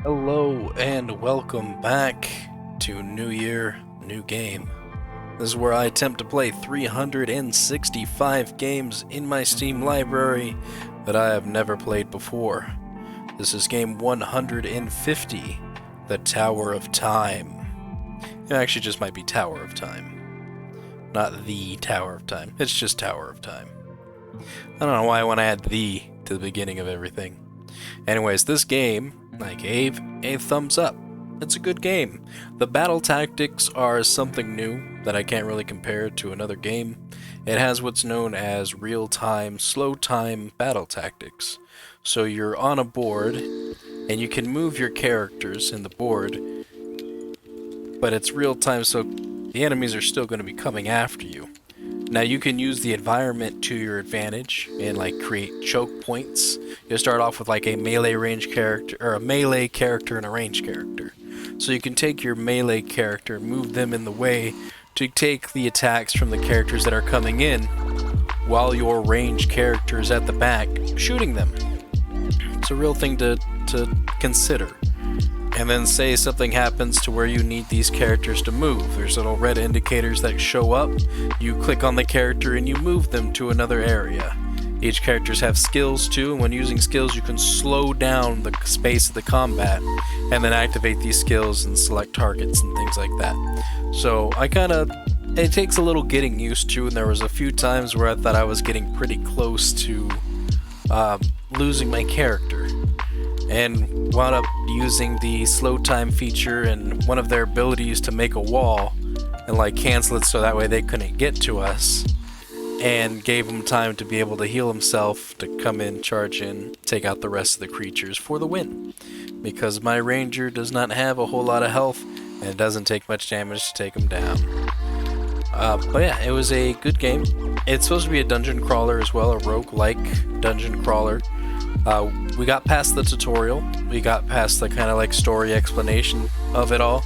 Hello and welcome back to New Year, New Game. This is where I attempt to play 365 games in my Steam library that I have never played before. This is game 150, The Tower of Time. It actually just might be Tower of Time, not The Tower of Time. It's just Tower of Time. I don't know why I want to add "the" to the beginning of everything. Anyways, this game, I gave a thumbs up. It's a good game. The battle tactics are something new that I can't really compare to another game. It has what's known as real-time, slow-time battle tactics. So you're on a board, and you can move your characters in the board, but it's real-time, so the enemies are still going to be coming after you. Now you can use the environment to your advantage and like create choke points. You'll start off with like a melee range character or a melee character and a range character. So you can take your melee character, move them in the way to take the attacks from the characters that are coming in while your range character is at the back shooting them. It's a real thing to consider. And then say something happens to where you need these characters to move. There's little red indicators that show up. You click on the character and you move them to another area. Each characters have skills too, and when using skills you can slow down the space of the combat and then activate these skills and select targets and things like that. So it takes a little getting used to, and there was a few times where I thought I was getting pretty close to losing my character, and wound up using the slow time feature and one of their abilities to make a wall and like cancel it so that way they couldn't get to us, and gave him time to be able to heal himself, to come in, charge in, take out the rest of the creatures for the win. Because my ranger does not have a whole lot of health and it doesn't take much damage to take him down. But yeah, it was a good game. It's supposed to be a dungeon crawler as well, a roguelike dungeon crawler. We got past the tutorial, we got past the kind of like story explanation of it all,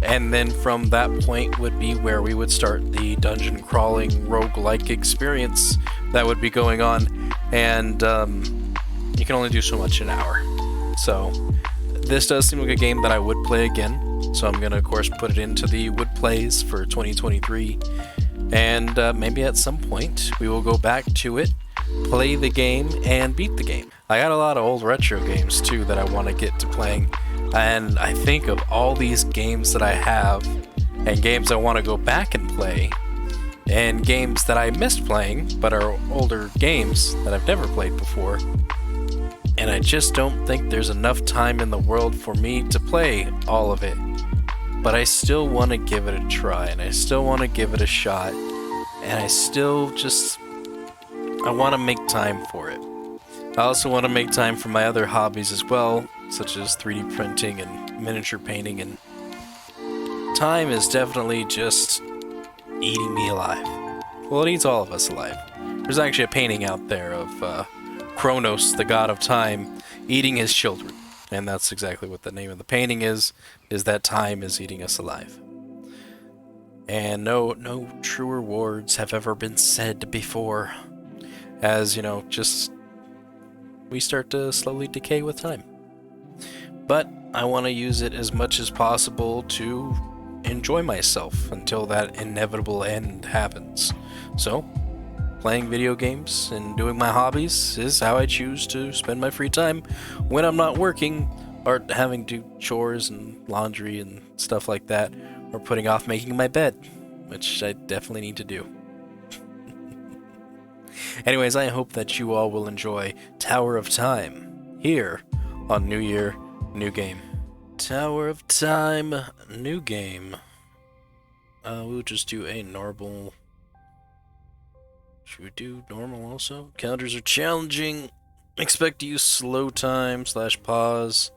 and then from that point would be where we would start the dungeon crawling roguelike experience that would be going on, and you can only do so much in an hour. So this does seem like a game that I would play again, so I'm going to of course put it into the would plays for 2023, and maybe at some point we will go back to it, play the game, and beat the game. I got a lot of old retro games too that I want to get to playing, and I think of all these games that I have, and games I want to go back and play, and games that I missed playing but are older games that I've never played before, and I just don't think there's enough time in the world for me to play all of it. But I still want to give it a try, and I still want to give it a shot, and I want to make time for it. I also want to make time for my other hobbies as well, such as 3D printing and miniature painting, and time is definitely just eating me alive. Well, it eats all of us alive. There's actually a painting out there of Kronos, the god of time, eating his children. And that's exactly what the name of the painting is that time is eating us alive. And no truer words have ever been said before. As, we start to slowly decay with time. But I want to use it as much as possible to enjoy myself until that inevitable end happens. So, playing video games and doing my hobbies is how I choose to spend my free time when I'm not working or having to do chores and laundry and stuff like that, or putting off making my bed, which I definitely need to do. Anyways, I hope that you all will enjoy Tower of Time here on New Year, New Game. Tower of Time, new game. We'll just do a normal. Should we do normal also? Counters are challenging. Expect to use slow time / pause.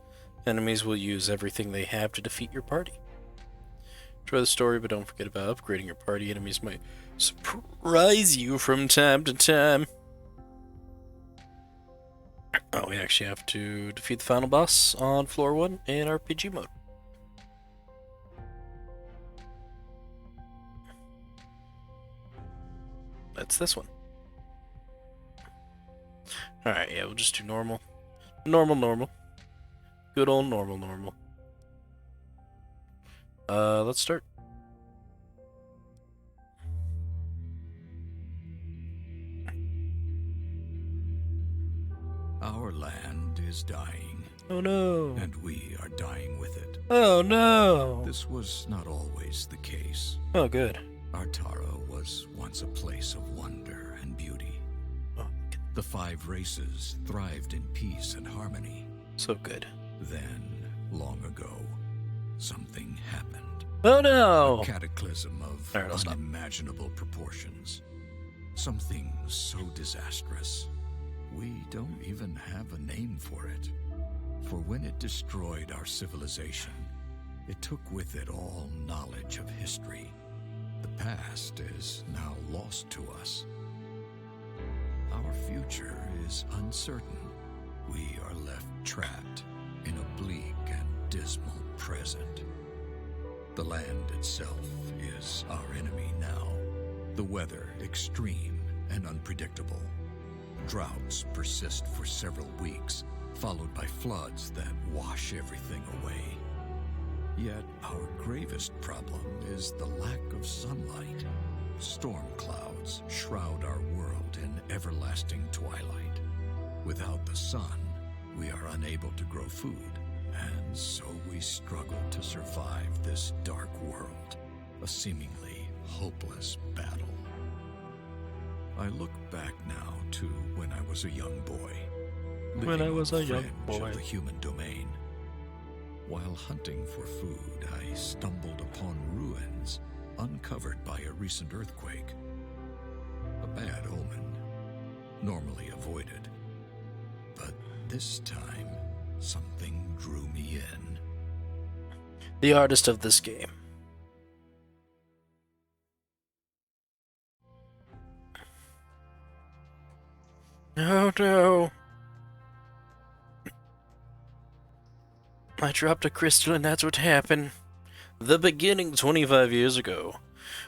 Enemies will use everything they have to defeat your party. Enjoy the story, but don't forget about upgrading your party. Enemies might surprise you from time to time. Oh, we actually have to defeat the final boss on floor 1 in RPG mode. That's this one. Alright, yeah, we'll just do normal. Normal. Good old normal. Let's start. Our land is dying, Oh no. and we are dying with it. Oh no. This was not always the case. Oh, good. Artara was once a place of wonder and beauty. Oh, The 5 races thrived in peace and harmony. so good. Then, long ago, something happened. Oh no. A cataclysm of All right, I'll stop. unimaginable proportions. Something so disastrous, we don't even have a name for it. For when it destroyed our civilization, it took with it all knowledge of history. The past is now lost to us. Our future is uncertain. We are left trapped in a bleak and dismal present. The land itself is our enemy now. The weather extreme and unpredictable. Droughts persist for several weeks, followed by floods that wash everything away. Yet our gravest problem is the lack of sunlight. Storm clouds shroud our world in everlasting twilight. Without the sun, we are unable to grow food, and so we struggle to survive this dark world, a seemingly hopeless battle. I look back now to when I was a young boy. When I living was on a the young fringe boy. of the human domain. While hunting for food, I stumbled upon ruins uncovered by a recent earthquake. A bad omen, normally avoided. But this time, something drew me in. The artist of this game. Oh no. I dropped a crystal and that's what happened. The beginning 25 years ago.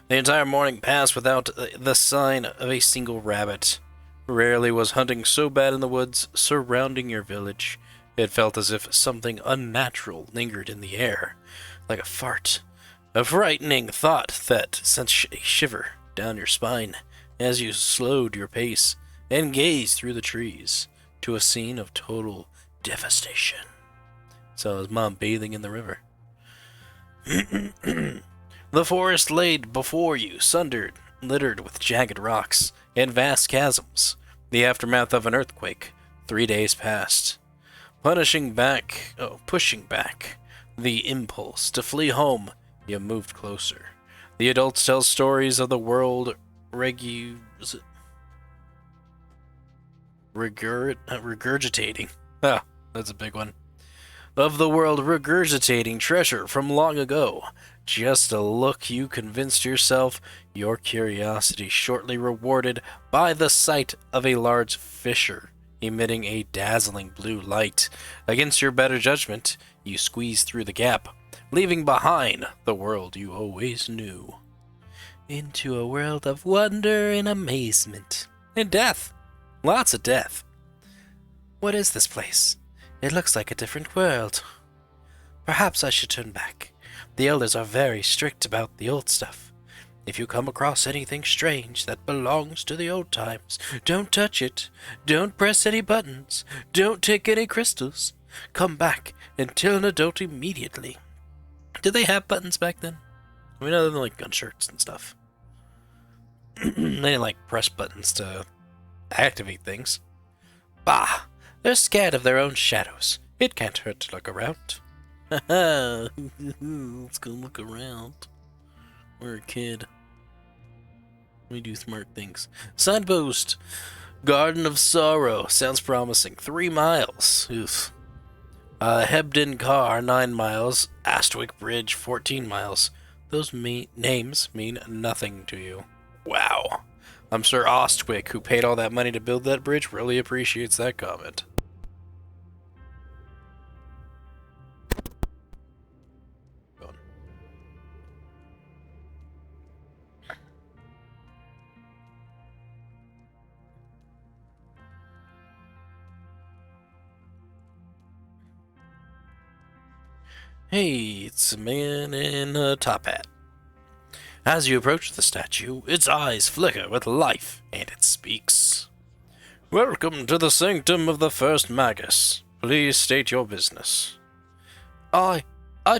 The entire morning passed without the sign of a single rabbit. Rarely was hunting so bad in the woods surrounding your village. It felt as if something unnatural lingered in the air, like a fart. A frightening thought that sent a shiver down your spine as you slowed your pace and gazed through the trees to a scene of total devastation. Saw his mom bathing in the river. The forest laid before you, sundered, littered with jagged rocks and vast chasms. The aftermath of an earthquake. 3 days passed. Pushing back the impulse to flee home, you moved closer. The adults tell stories of the world regurgitating. Ah, that's a big one. Of the world regurgitating treasure from long ago. Just a look, you convinced yourself, your curiosity shortly rewarded by the sight of a large fissure emitting a dazzling blue light. Against your better judgment, you squeezed through the gap, leaving behind the world you always knew. Into a world of wonder and amazement. And death. Lots of death. What is this place? It looks like a different world. Perhaps I should turn back. The elders are very strict about the old stuff. If you come across anything strange that belongs to the old times, don't touch it. Don't press any buttons. Don't take any crystals. Come back and tell an adult immediately. Did they have buttons back then? I mean, other than like gun shirts and stuff. They didn't like press buttons to activate things. Bah! They're scared of their own shadows. It can't hurt to look around. Haha, let's go look around. We're a kid. We do smart things. Signpost. Garden of Sorrow. Sounds promising. 3 miles. Oof. Hebden Car, 9 miles. Astwick Bridge, 14 miles. Those names mean nothing to you. Wow. I'm sure Ostwick, who paid all that money to build that bridge, really appreciates that comment. Hey, it's a man in a top hat. As you approach the statue, its eyes flicker with life, and it speaks. Welcome to the sanctum of the first Magus. Please state your business. I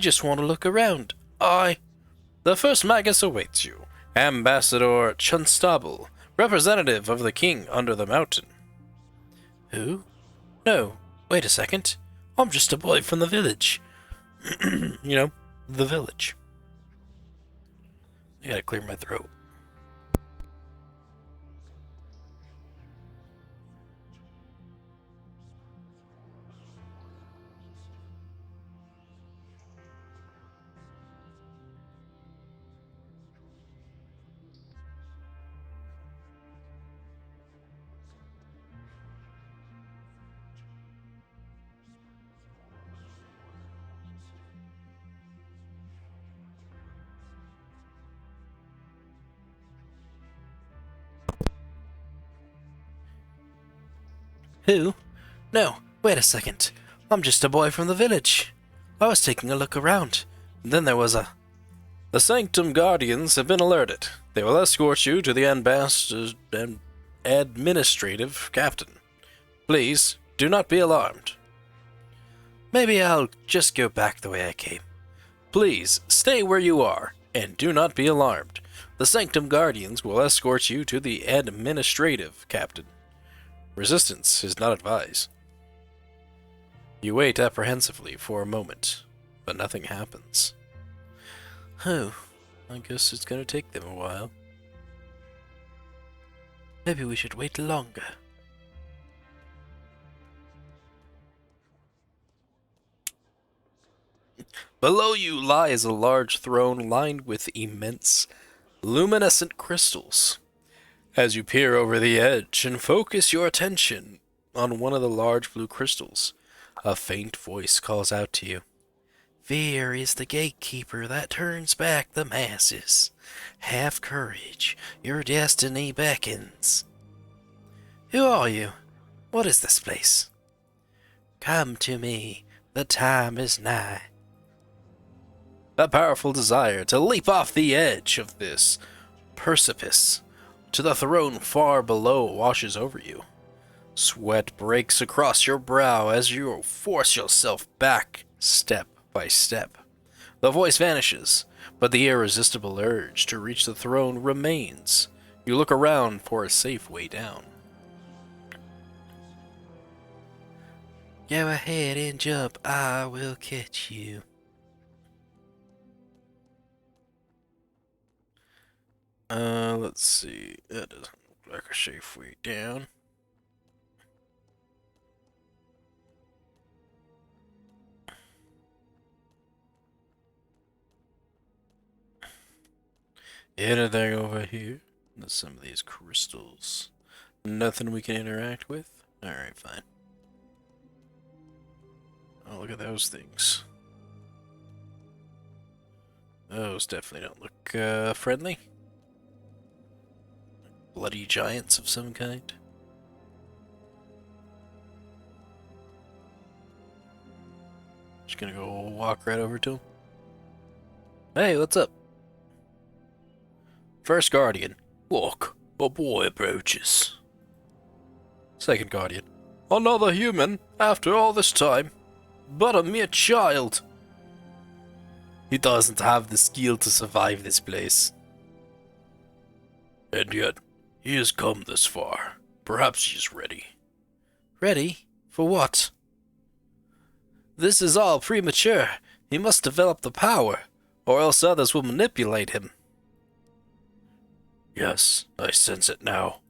just want to look around. The first Magus awaits you. Ambassador Chunstable, representative of the king under the mountain. Who? No, wait a second. I'm just a boy from the village. You know, the village. I gotta clear my throat. Who? No, wait a second. I'm just a boy from the village. I was taking a look around. Then there was a... The Sanctum Guardians have been alerted. They will escort you to the administrative captain. Please, do not be alarmed. Maybe I'll just go back the way I came. Please, stay where you are, and do not be alarmed. The Sanctum Guardians will escort you to the administrative captain. Resistance is not advised. You wait apprehensively for a moment, but nothing happens. Oh, I guess it's gonna take them a while. Maybe we should wait longer. Below you lies a large throne lined with immense, luminescent crystals. As you peer over the edge and focus your attention on one of the large blue crystals, a faint voice calls out to you. Fear is the gatekeeper that turns back the masses. Have courage, your destiny beckons. Who are you? What is this place? Come to me, the time is nigh. A powerful desire to leap off the edge of this precipice to the throne far below washes over you. Sweat breaks across your brow as you force yourself back step by step. The voice vanishes, but the irresistible urge to reach the throne remains. You look around for a safe way down. Go ahead and jump, I will catch you. Let's see. That doesn't look like a safe way down. Anything over here? There's some of these crystals. Nothing we can interact with? Alright, fine. Oh, look at those things. Those definitely don't look, friendly. Bloody giants of some kind. Just gonna go walk right over to him. Hey, what's up? First Guardian. Look, a boy approaches. Second Guardian. Another human, after all this time, but a mere child. He doesn't have the skill to survive this place. And yet, he has come this far. Perhaps he is ready. Ready? For what? This is all premature. He must develop the power, or else others will manipulate him. Yes, I sense it now.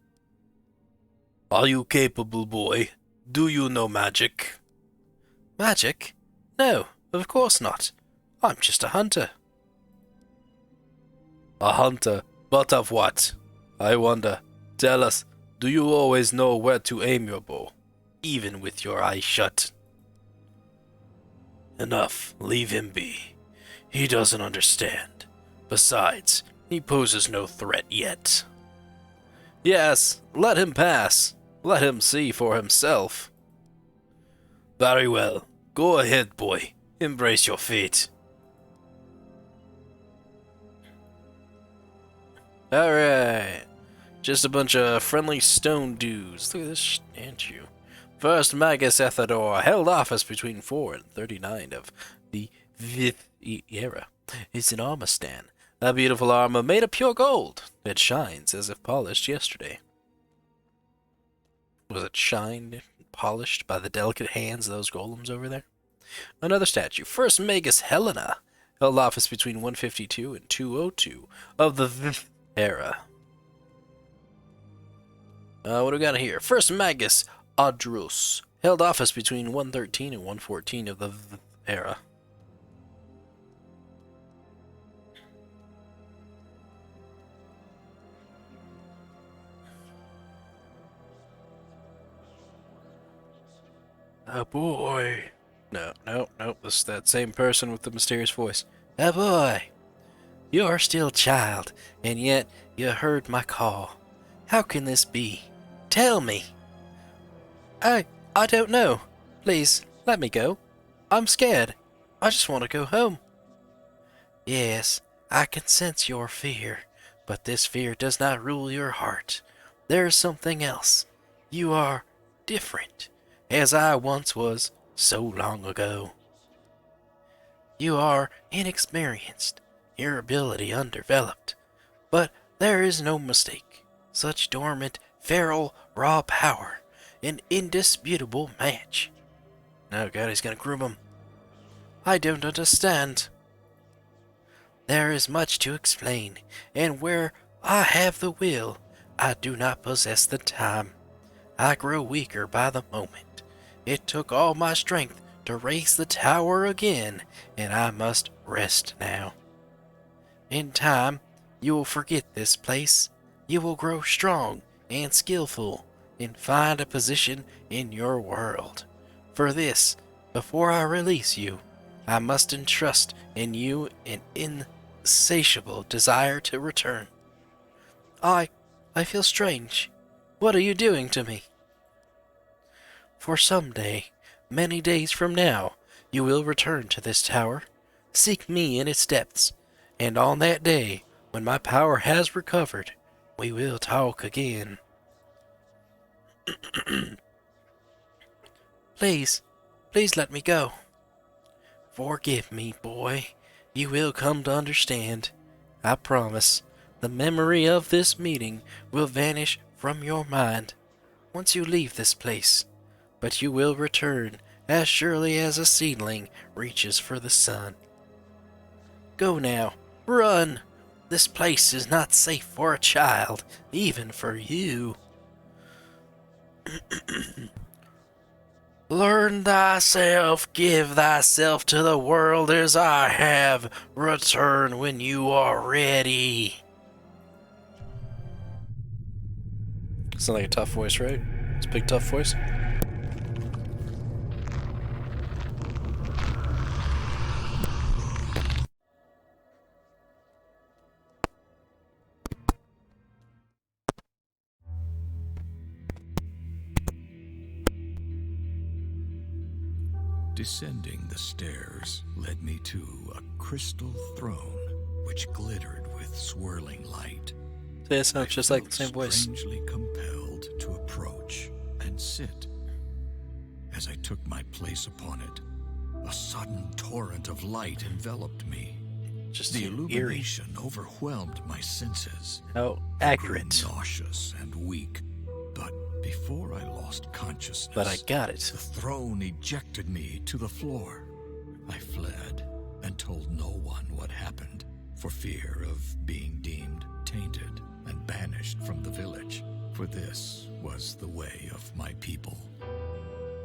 Are you capable, boy? Do you know magic? Magic? No, of course not. I'm just a hunter. A hunter? But of what? I wonder. Tell us, do you always know where to aim your bow, even with your eyes shut? Enough, leave him be. He doesn't understand. Besides, he poses no threat yet. Yes, let him pass. Let him see for himself. Very well. Go ahead, boy. Embrace your fate. Alright. Just a bunch of friendly stone dudes. Look at this statue. First Magus Ethador held office between 4 and 39 of the 5th era. It's an armor stand. That beautiful armor made of pure gold. It shines as if polished yesterday. Was it shined, polished by the delicate hands of those golems over there? Another statue. First Magus Helena held office between 152 and 202 of the 5th era. What do we got here? First Magus Adrus held office between 113 and 114 of the 5th era. Oh boy. No. This is that same person with the mysterious voice. Oh boy. You are still a child, and yet you heard my call. How can this be? Tell me. I don't know. Please, let me go. I'm scared. I just want to go home. Yes, I can sense your fear, but this fear does not rule your heart. There is something else. You are different, as I once was so long ago. You are inexperienced, your ability undeveloped, but there is no mistake. Such dormant, feral, raw power, an indisputable match. Oh god, he's gonna groom him. I don't understand. There is much to explain, and where I have the will, I do not possess the time. I grow weaker by the moment. It took all my strength to raise the tower again, and I must rest now. In time, you will forget this place. You will grow strong and skillful, and find a position in your world. For this, before I release you, I must entrust in you an insatiable desire to return. I feel strange. What are you doing to me? For someday, many days from now, you will return to this tower, seek me in its depths, and on that day, when my power has recovered, we will talk again. Please let me go. Forgive me, boy. You will come to understand. I promise. The memory of this meeting will vanish from your mind once you leave this place, but you will return as surely as a seedling reaches for the sun. Go now. Run. This place is not safe for a child, even for you. Learn thyself, give thyself to the world as I have. Return when you are ready. Sounds like a tough voice, right? It's a big tough voice. Descending the stairs led me to a crystal throne which glittered with swirling light. It sounds just like the same voice. Strangely compelled to approach and sit. As I took my place upon it, a sudden torrent of light enveloped me. Just the eerie. illumination overwhelmed my senses. How I grew accurate. nauseous and weak, but before I lost consciousness, But I got it. the throne ejected me to the floor. I fled and told no one what happened, for fear of being deemed tainted and banished from the village, for this was the way of my people.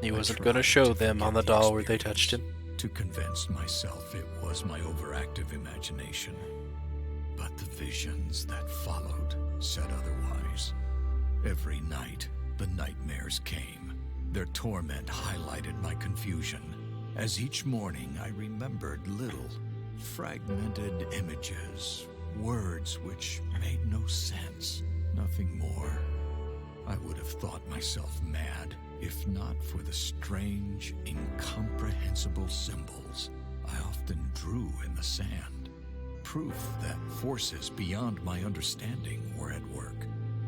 He I wasn't going to tried show to them on the forget doll where they touched him. experience, to convince myself it was my overactive imagination. But the visions that followed said otherwise. Every night, the nightmares came. Their torment highlighted my confusion, as each morning I remembered little, fragmented images, words which made no sense, nothing more. I would have thought myself mad, if not for the strange, incomprehensible symbols I often drew in the sand, proof that forces beyond my understanding were at work.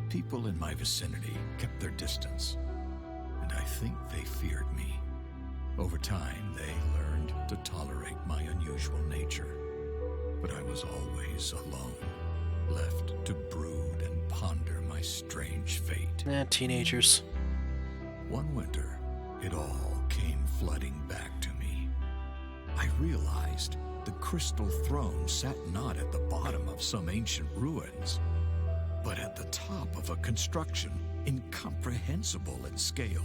People in my vicinity kept their distance, and I think they feared me. Over time, they learned to tolerate my unusual nature, but I was always alone, left to brood and ponder my strange fate. Teenagers. One winter, it all came flooding back to me. I realized the crystal throne sat not at the bottom of some ancient ruins, but at the top of a construction incomprehensible in scale.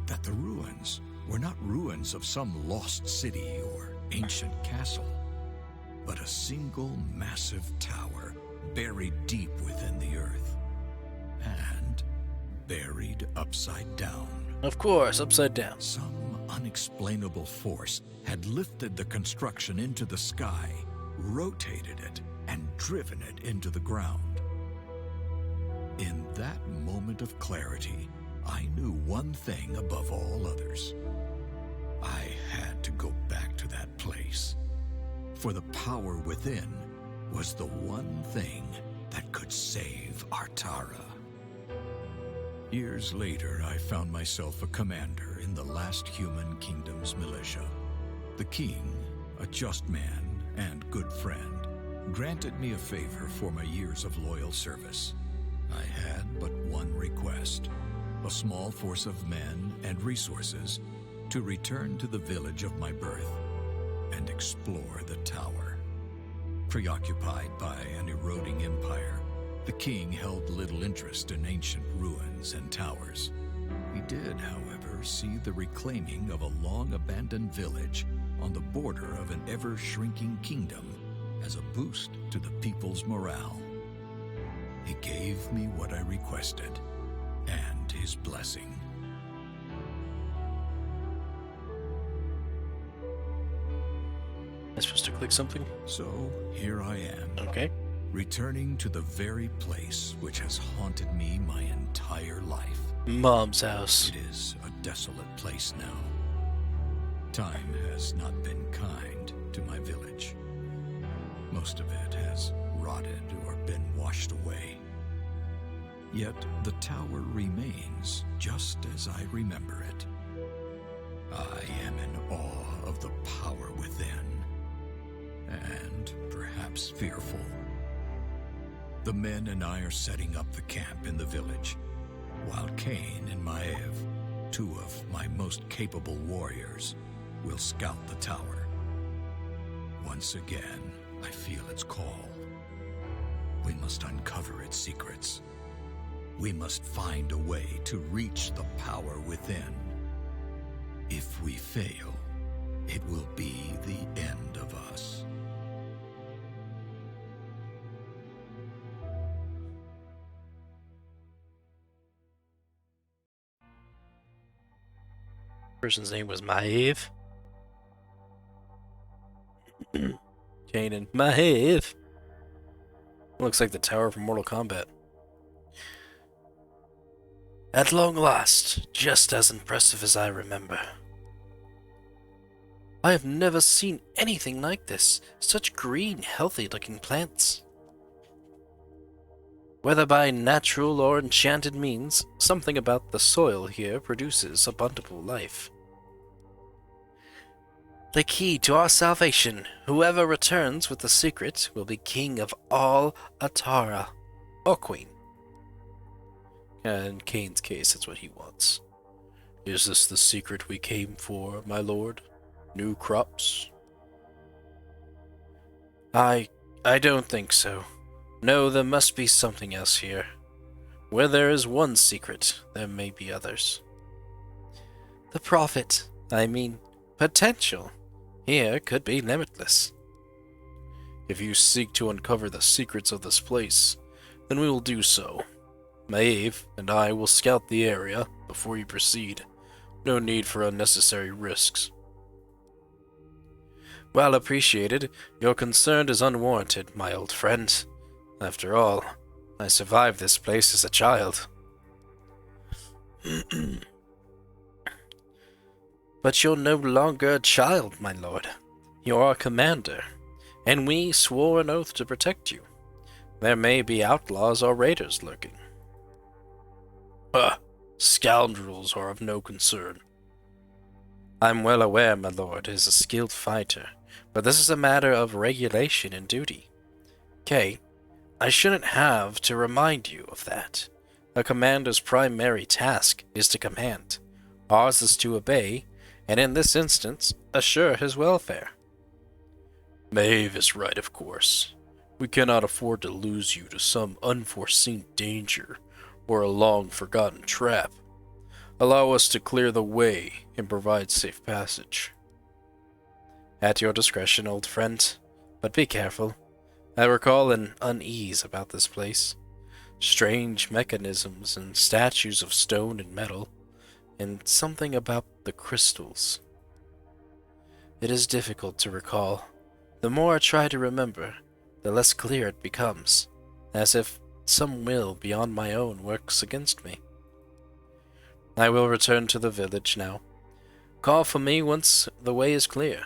That the ruins were not ruins of some lost city or ancient castle, but a single massive tower buried deep within the earth, and buried upside down. Of course, upside down. Some unexplainable force had lifted the construction into the sky, rotated it, and driven it into the ground. In that moment of clarity, I knew one thing above all others. I had to go back to that place, for the power within was the one thing that could save Artara. Years later, I found myself a commander in the last human kingdom's militia. The king, a just man and good friend, granted me a favor for my years of loyal service. I had but one request: a small force of men and resources to return to the village of my birth and explore the tower. Preoccupied by an eroding empire, the king held little interest in ancient ruins and towers. He did, however, see the reclaiming of a long-abandoned village on the border of an ever-shrinking kingdom as a boost to the people's morale. He gave me what I requested, and his blessing. Am I supposed to click something? So, here I am. Okay. Returning to the very place which has haunted me my entire life. Mom's house. It is a desolate place now. Time has not been kind to my village. Most of it has rotted or been washed away. Yet the tower remains just as I remember it. I am in awe of the power within, and perhaps fearful. The men and I are setting up the camp in the village, while Cain and Maev, two of my most capable warriors, will scout the tower. Once again, I feel its call. We must uncover its secrets. We must find a way to reach the power within. If we fail, it will be the end of us. Person's name was Maev. Kanan. Maev. Looks like the tower from Mortal Kombat. At long last, just as impressive as I remember. I have never seen anything like this. Such green, healthy-looking plants. Whether by natural or enchanted means, something about the soil here produces abundant life. The key to our salvation. Whoever returns with the secret will be king of all Atara, or queen. In Cain's case, that's what he wants. Is this the secret we came for, my lord? New crops? I don't think so. No, there must be something else here. Where there is one secret, there may be others. The profit, potential, here could be limitless. If you seek to uncover the secrets of this place, then we will do so. Maev and I will scout the area before you proceed. No need for unnecessary risks. Well appreciated, your concern is unwarranted, my old friend. After all, I survived this place as a child. But you're no longer a child, my lord. You're our commander, and we swore an oath to protect you. There may be outlaws or raiders lurking. Scoundrels are of no concern. I'm well aware, my lord is a skilled fighter, but this is a matter of regulation and duty. Kay, I shouldn't have to remind you of that. A commander's primary task is to command. Ours is to obey, and in this instance, assure his welfare. Maeve is right, of course. We cannot afford to lose you to some unforeseen danger or a long-forgotten trap. Allow us to clear the way and provide safe passage. At your discretion, old friend, but be careful. I recall an unease about this place. Strange mechanisms and statues of stone and metal, and something about the crystals. It is difficult to recall. The more I try to remember, the less clear it becomes, as if some will beyond my own works against me. I will return to the village now. Call for me once the way is clear.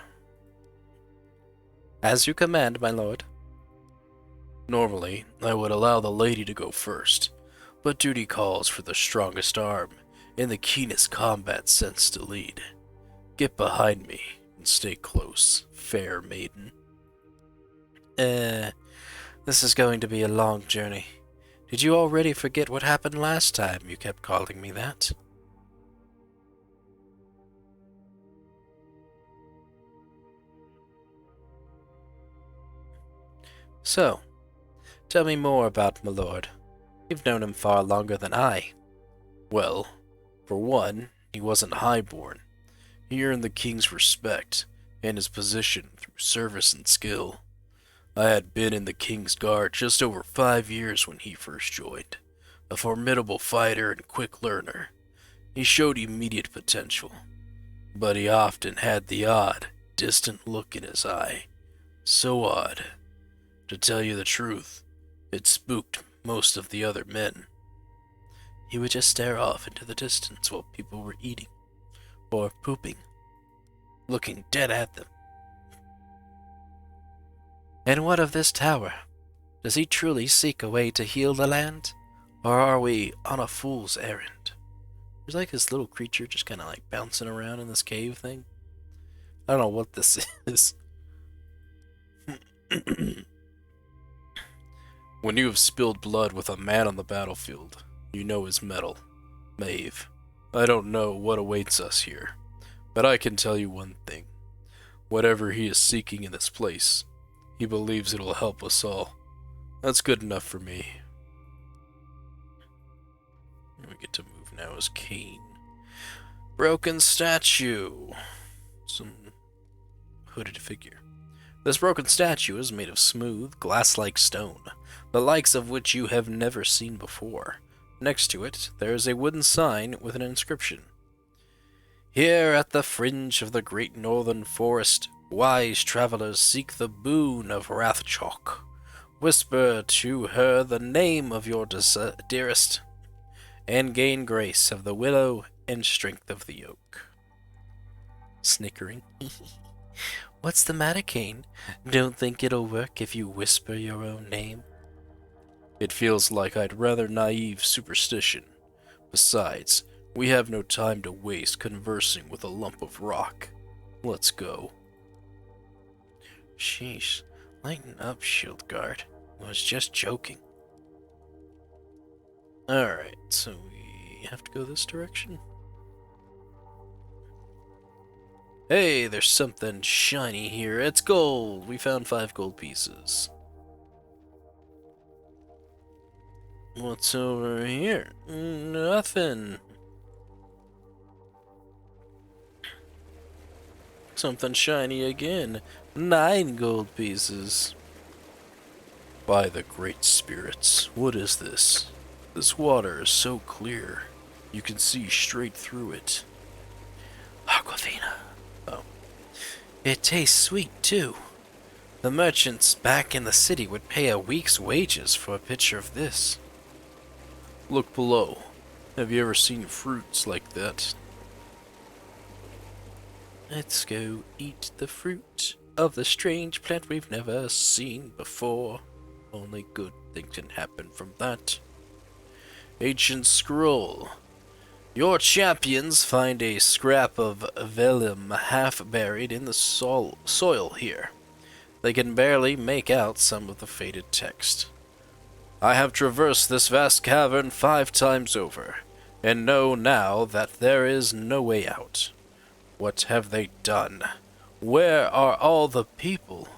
As you command, my lord. Normally, I would allow the lady to go first, but duty calls for the strongest arm and the keenest combat sense to lead. Get behind me and stay close, fair maiden. This is going to be a long journey. Did you already forget what happened last time you kept calling me that? So, tell me more about my lord. You've known him far longer than I. Well, for one, he wasn't highborn. He earned the king's respect and his position through service and skill. I had been in the king's guard just over 5 years when he first joined. A formidable fighter and quick learner. He showed immediate potential, but he often had the odd, distant look in his eye. So odd. To tell you the truth, it spooked most of the other men. He would just stare off into the distance while people were eating, or pooping, looking dead at them. And what of this tower? Does he truly seek a way to heal the land? Or are we on a fool's errand? There's like this little creature just kind of like bouncing around in this cave thing. I don't know what this is. When you have spilled blood with a man on the battlefield, you know his mettle. Maeve, I don't know what awaits us here, but I can tell you one thing. Whatever he is seeking in this place, he believes it will help us all. That's good enough for me. We get to move now as Cain. Broken statue. Some hooded figure. This broken statue is made of smooth, glass-like stone, the likes of which you have never seen before. Next to it, there is a wooden sign with an inscription. Here at the fringe of the great northern forest, wise travelers seek the boon of Rathchalk. Whisper to her the name of your dearest, and gain grace of the willow and strength of the oak. Snickering. What's the matter, Cain? Don't think it'll work if you whisper your own name? It feels like I'd rather naive superstition. Besides, we have no time to waste conversing with a lump of rock. Let's go. Sheesh, lighten up, Shield Guard. I was just joking. Alright, so we have to go this direction? Hey, there's something shiny here. It's gold. We found 5 gold pieces. What's over here? Nothing. Something shiny again. 9 gold pieces. By the great spirits, what is this? This water is so clear, you can see straight through it. Aquafina. Oh. It tastes sweet, too. The merchants back in the city would pay a week's wages for a pitcher of this. Look below. Have you ever seen fruits like that? Let's go eat the fruit. of the strange plant we've never seen before. Only good things can happen from that. Ancient scroll. Your champions find a scrap of vellum half buried in the soil here. They can barely make out some of the faded text. I have traversed this vast cavern 5 times over, and know now that there is no way out. What have they done? Where are all the people?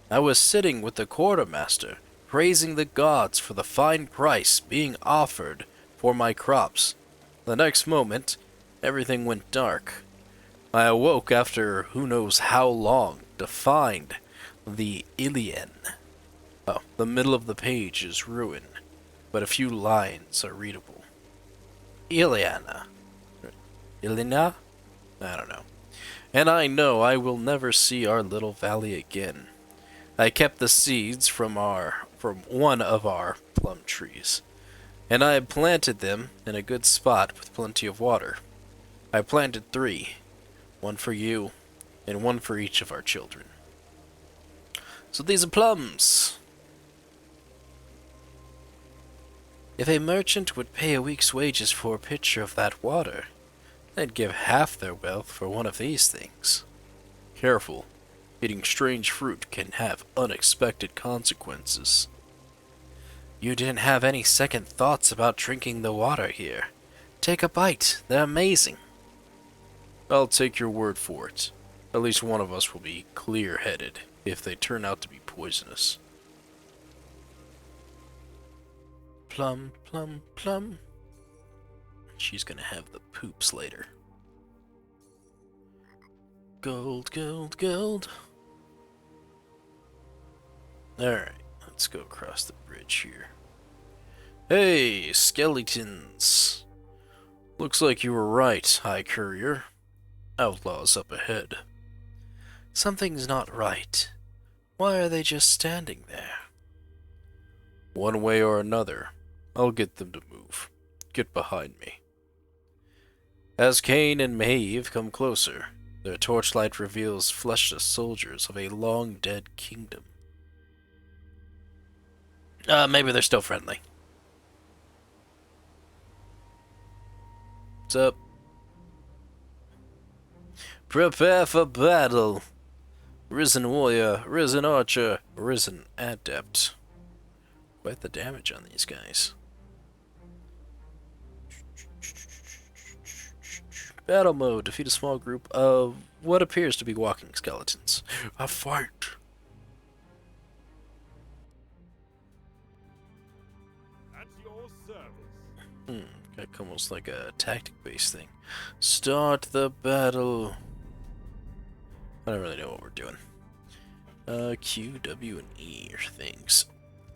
I was sitting with the quartermaster, praising the gods for the fine price being offered for my crops. The next moment, everything went dark. I awoke after who knows how long to find the Ilian. Oh, the middle of the page is ruined, but a few lines are readable. Iliana. Ilina? I don't know. And I know I will never see our little valley again. I kept the seeds from one of our plum trees, and I had planted them in a good spot with plenty of water. I planted 3, one for you, and one for each of our children. So these are plums. If a merchant would pay a week's wages for a pitcher of that water, they'd give half their wealth for one of these things. Careful. Eating strange fruit can have unexpected consequences. You didn't have any second thoughts about drinking the water here. Take a bite. They're amazing. I'll take your word for it. At least one of us will be clear-headed if they turn out to be poisonous. Plum, plum, plum. She's gonna have the poops later. Gold, gold, gold. Alright, let's go across the bridge here. Hey, skeletons. Looks like you were right, High Courier. Outlaws up ahead. Something's not right. Why are they just standing there? One way or another, I'll get them to move. Get behind me. As Cain and Maeve come closer, their torchlight reveals fleshless soldiers of a long-dead kingdom. Maybe they're still friendly. What's up? Prepare for battle. Risen warrior, risen archer, risen adept. Quite the damage on these guys. Battle mode. Defeat a small group of what appears to be walking skeletons. A fight. At your service. Like almost like a tactic-based thing. Start the battle. I don't really know what we're doing. Q, W, and E are things.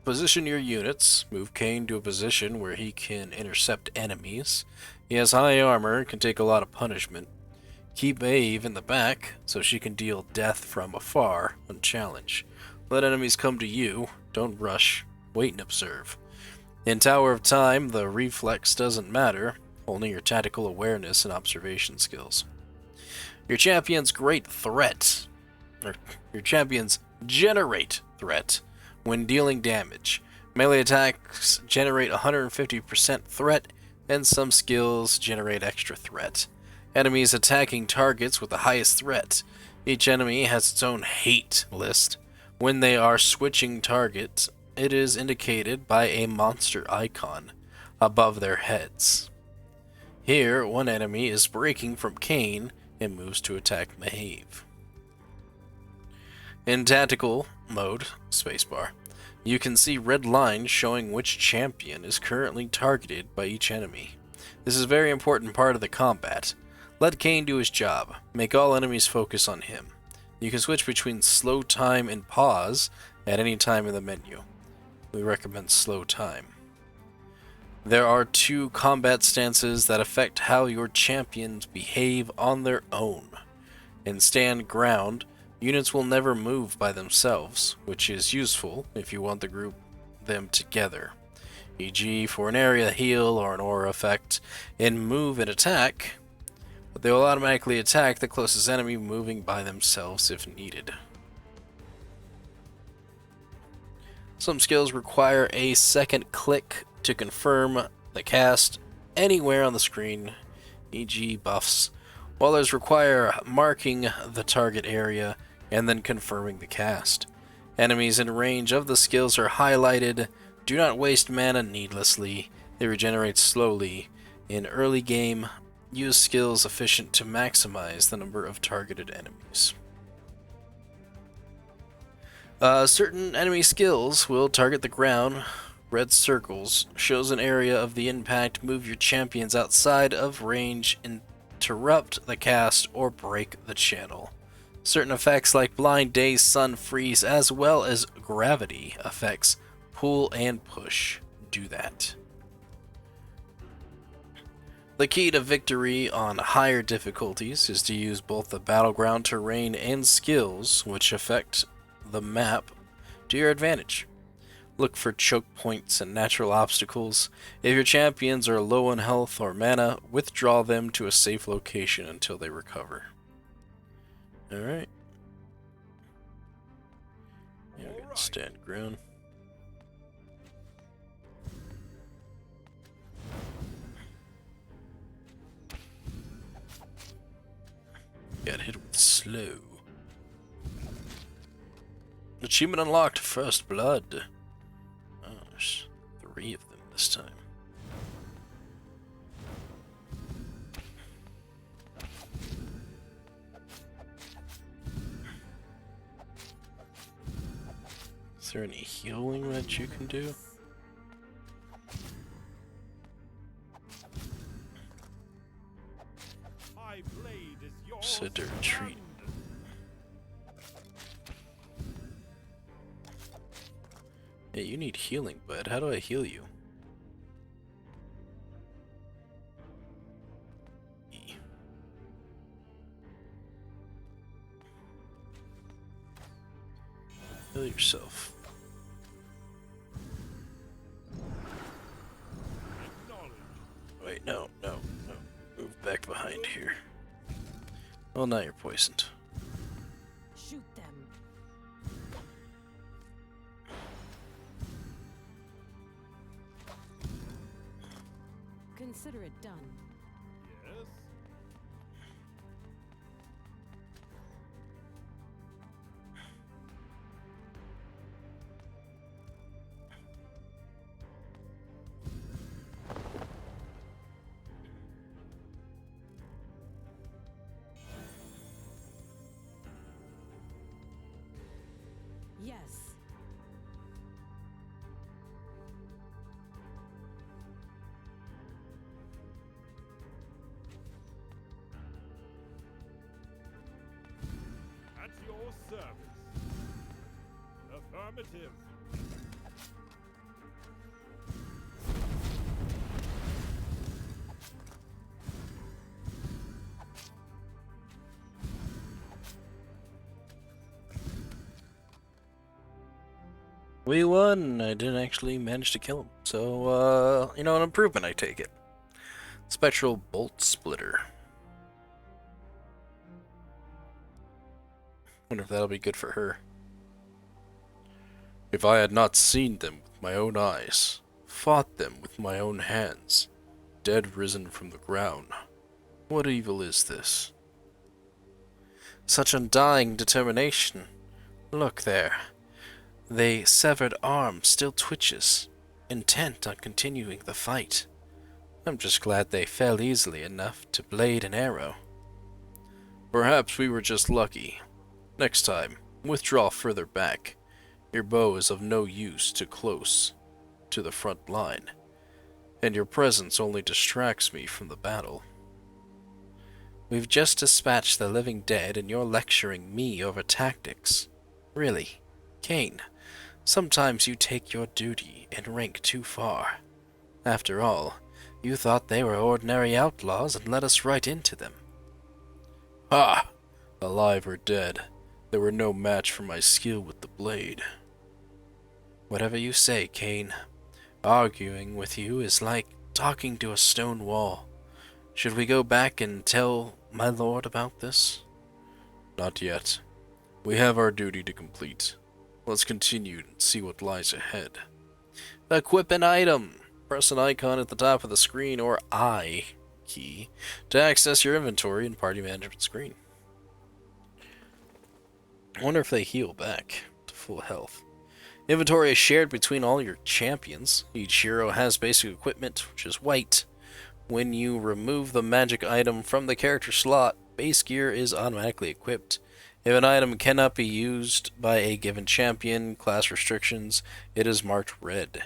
Position your units. Move Cain to a position where he can intercept enemies. He has high armor and can take a lot of punishment. Keep Maeve in the back so she can deal death from afar unchallenged. Let enemies come to you. Don't rush. Wait and observe. In Tower of Time, the reflex doesn't matter, only your tactical awareness and observation skills. Your champions generate threat when dealing damage. Melee attacks generate 150% threat, and some skills generate extra threat. Enemies attacking targets with the highest threat. Each enemy has its own hate list. When they are switching targets, it is indicated by a monster icon above their heads. Here, one enemy is breaking from Cain and moves to attack Maeve. In tactical mode, spacebar, you can see red lines showing which champion is currently targeted by each enemy. This is a very important part of the combat. Let Cain do his job. Make all enemies focus on him. You can switch between slow time and pause at any time in the menu. We recommend slow time. There are 2 combat stances that affect how your champions behave on their own. In stand ground, units will never move by themselves, which is useful if you want to group them together. E.g. for an area heal or an aura effect. In move and attack, they will automatically attack the closest enemy moving by themselves if needed. Some skills require a second click to confirm the cast anywhere on the screen, e.g. buffs, while others require marking the target area and then confirming the cast. Enemies in range of the skills are highlighted. Do not waste mana needlessly. They regenerate slowly. In early game, use skills efficient to maximize the number of targeted enemies. Certain enemy skills will target the ground. Red circles shows an area of the impact. Move your champions outside of range, interrupt the cast, or break the channel. Certain effects like Blind Daze, Sun, Freeze, as well as gravity effects, pull and push, do that. The key to victory on higher difficulties is to use both the battleground terrain and skills, which affect the map, to your advantage. Look for choke points and natural obstacles. If your champions are low on health or mana, withdraw them to a safe location until they recover. Alright. Yeah, we're gonna stand ground. Got hit with slow. Achievement unlocked, First Blood. Oh, there's 3 of them this time. Is there any healing that you can do? My blade is yours. Said to retreat. Hey, you need healing, bud. How do I heal you? E. Heal yourself. Wait, no. Move back behind here. Well, now you're poisoned. Shoot them. Consider it done. Yes. Yes. At your service. Affirmative. We won! I didn't actually manage to kill him. So, an improvement, I take it. Spectral Bolt Splitter. Wonder if that'll be good for her. If I had not seen them with my own eyes, fought them with my own hands, dead risen from the ground, what evil is this? Such undying determination. Look there. The severed arm still twitches, intent on continuing the fight. I'm just glad they fell easily enough to blade an arrow. Perhaps we were just lucky. Next time, withdraw further back. Your bow is of no use too close to the front line, and your presence only distracts me from the battle. We've just dispatched the living dead, and you're lecturing me over tactics. Really, Kain, sometimes you take your duty and rank too far. After all, you thought they were ordinary outlaws and let us right into them. Ha! Alive or dead, they were no match for my skill with the blade. Whatever you say, Kain. Arguing with you is like talking to a stone wall. Should we go back and tell my lord about this? Not yet. We have our duty to complete. Let's continue and see what lies ahead. Equip an item. Press an icon at the top of the screen or I key to access your inventory and party management screen. I wonder if they heal back to full health. Inventory is shared between all your champions. Each hero has basic equipment, which is white. When you remove the magic item from the character slot, base gear is automatically equipped. If an item cannot be used by a given champion, class restrictions, it is marked red.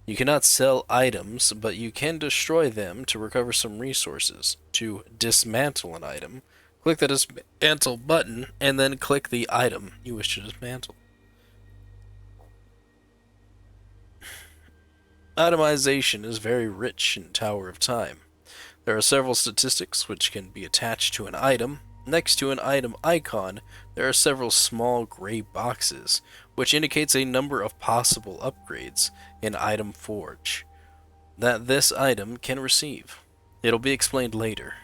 You cannot sell items, but you can destroy them to recover some resources. To dismantle an item, click the dismantle button, and then click the item you wish to dismantle. Itemization is very rich in Tower of Time. There are several statistics which can be attached to an item. Next to an item icon, there are several small gray boxes, which indicates a number of possible upgrades in Item Forge that this item can receive. It'll be explained later.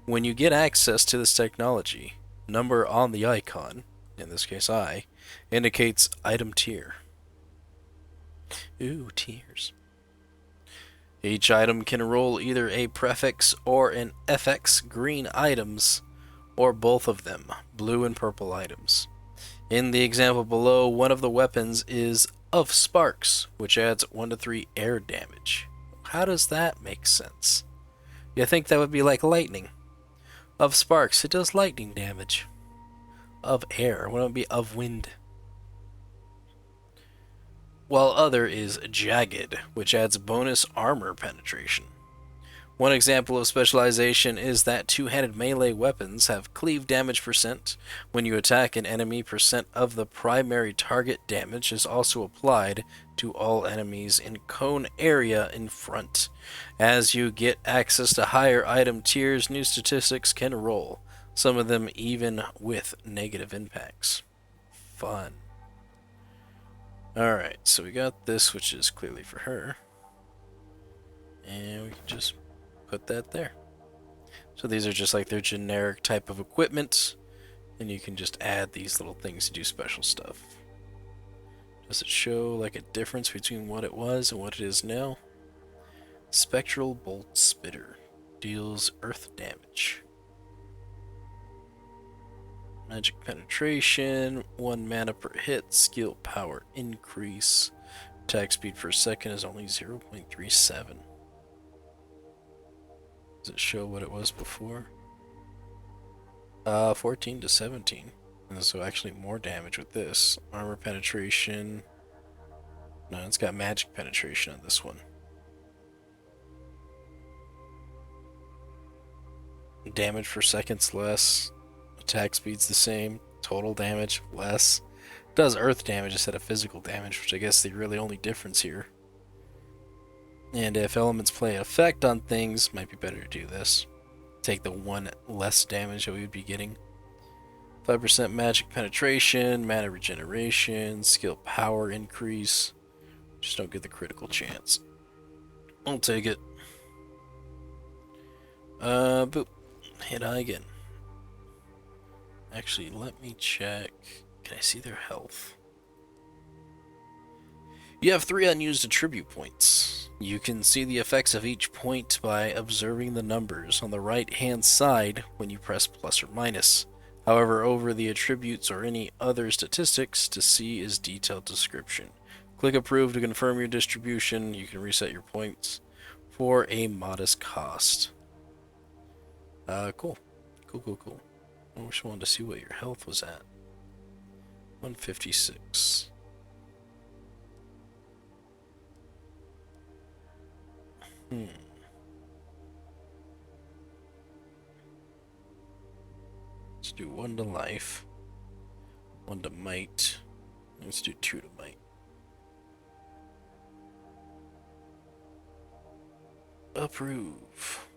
When you get access to this technology, number on the icon, in this case I, indicates item tier. Ooh, tiers. Each item can roll either a prefix or an FX green items, or both of them, blue and purple items. In the example below, one of the weapons is of sparks, which adds 1 to 3 air damage. How does that make sense? You think that would be like lightning. Of sparks, it does lightning damage. Of air, why don't it be of wind? While other is jagged, which adds bonus armor penetration. One example of specialization is that two-handed melee weapons have cleave damage percent. When you attack an enemy, percent of the primary target damage is also applied to all enemies in cone area in front. As you get access to higher item tiers, new statistics can roll, some of them even with negative impacts. Fun. Alright, so we got this, which is clearly for her. And we can just put that there. So these are just like their generic type of equipment, and you can just add these little things to do special stuff. Does it show like a difference between what it was and what it is now? Spectral Bolt Spitter deals earth damage. Magic penetration, 1 mana per hit, skill power increase. Attack speed per second is only 0.37. Does it show what it was before? 14 to 17. And so actually more damage with this. Armor penetration. No, it's got magic penetration on this one. Damage per second's less. Attack speed's the same. Total damage less. Does earth damage instead of physical damage, which I guess is the really only difference here. And if elements play an effect on things, might be better to do this. Take the 1 less damage that we would be getting. 5% magic penetration, mana regeneration, skill power increase. Just don't get the critical chance. I'll take it. Boop. Hit I again. Actually, let me check. Can I see their health? You have 3 unused attribute points. You can see the effects of each point by observing the numbers on the right-hand side when you press plus or minus. However, over the attributes or any other statistics, to see is detailed description. Click Approve to confirm your distribution. You can reset your points for a modest cost. Cool. Cool. I just wanted to see what your health was at. 156. Let's do 1 to life. 1 to might. Let's do 2 to might. Approve.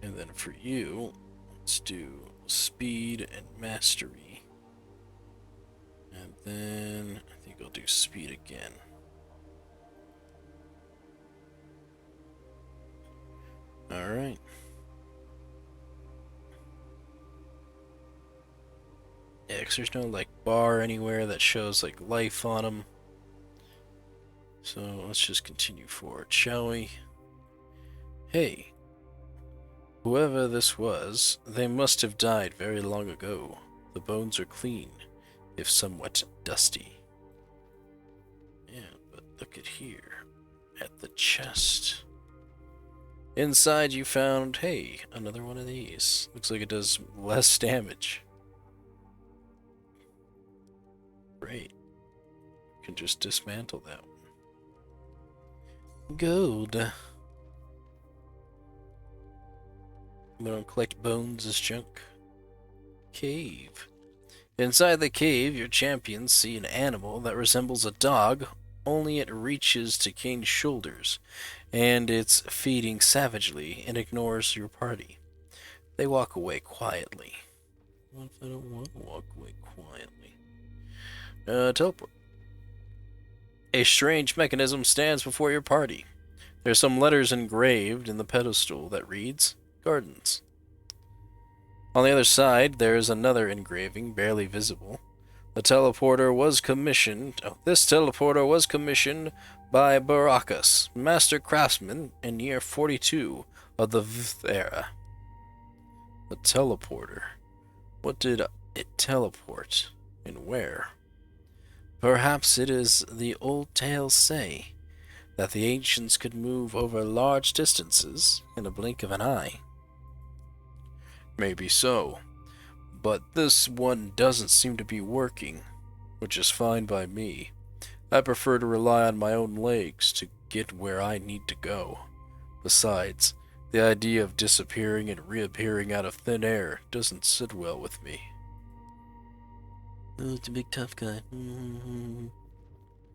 And then for you, let's do speed and mastery. And then I think I'll do speed again. Alright. Yeah, attacks. There's no like bar anywhere that shows like life on them. So let's just continue forward, shall we? Hey, whoever this was, they must have died very long ago. The bones are clean, if somewhat dusty. Yeah, but look at here, at the chest. Inside you found, hey, another one of these. Looks like it does less damage. Great. You can just dismantle that one. Gold. We don't collect bones as junk. Cave. Inside the cave, your champions see an animal that resembles a dog, only it reaches to Kane's shoulders, and it's feeding savagely and ignores your party. They walk away quietly. What if I don't want to walk away quietly? Teleport. A strange mechanism stands before your party. There's some letters engraved in the pedestal that reads, Gardens. On the other side, there is another engraving, barely visible. This teleporter was commissioned by Baracus, master craftsman in year 42 of the Vth era. The teleporter. What did it teleport, and where? Perhaps it is the old tales say, that the ancients could move over large distances in a blink of an eye. Maybe so, but this one doesn't seem to be working, which is fine by me. I prefer to rely on my own legs to get where I need to go. Besides, the idea of disappearing and reappearing out of thin air doesn't sit well with me. Oh, it's a big tough guy. We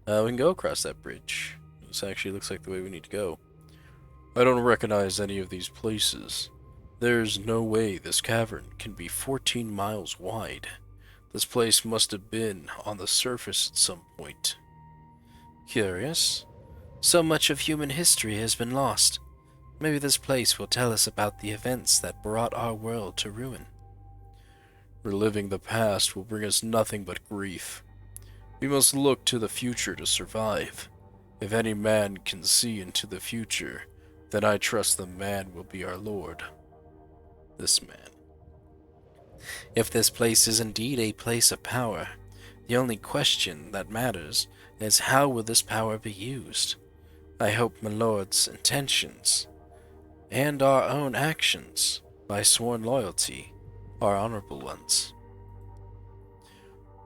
can go across that bridge. This actually looks like the way we need to go. I don't recognize any of these places. There's no way this cavern can be 14 miles wide. This place must have been on the surface at some point. Curious. So much of human history has been lost. Maybe this place will tell us about the events that brought our world to ruin. Reliving the past will bring us nothing but grief. We must look to the future to survive. If any man can see into the future, then I trust the man will be our lord. This man. If this place is indeed a place of power, the only question that matters is how will this power be used? I hope my lord's intentions, and our own actions, by sworn loyalty, are honorable ones.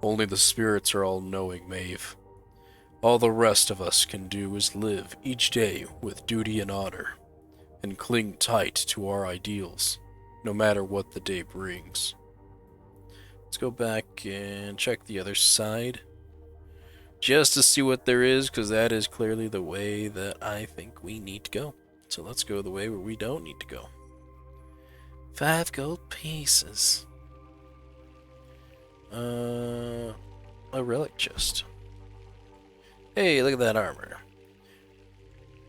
Only the spirits are all-knowing, Maeve. All the rest of us can do is live each day with duty and honor, and cling tight to our ideals, no matter what the day brings. Let's go back and check the other side, just to see what there is, because that is clearly the way that I think we need to go. So let's go the way where we don't need to go. 5 gold pieces. A relic chest. Hey, look at that armor.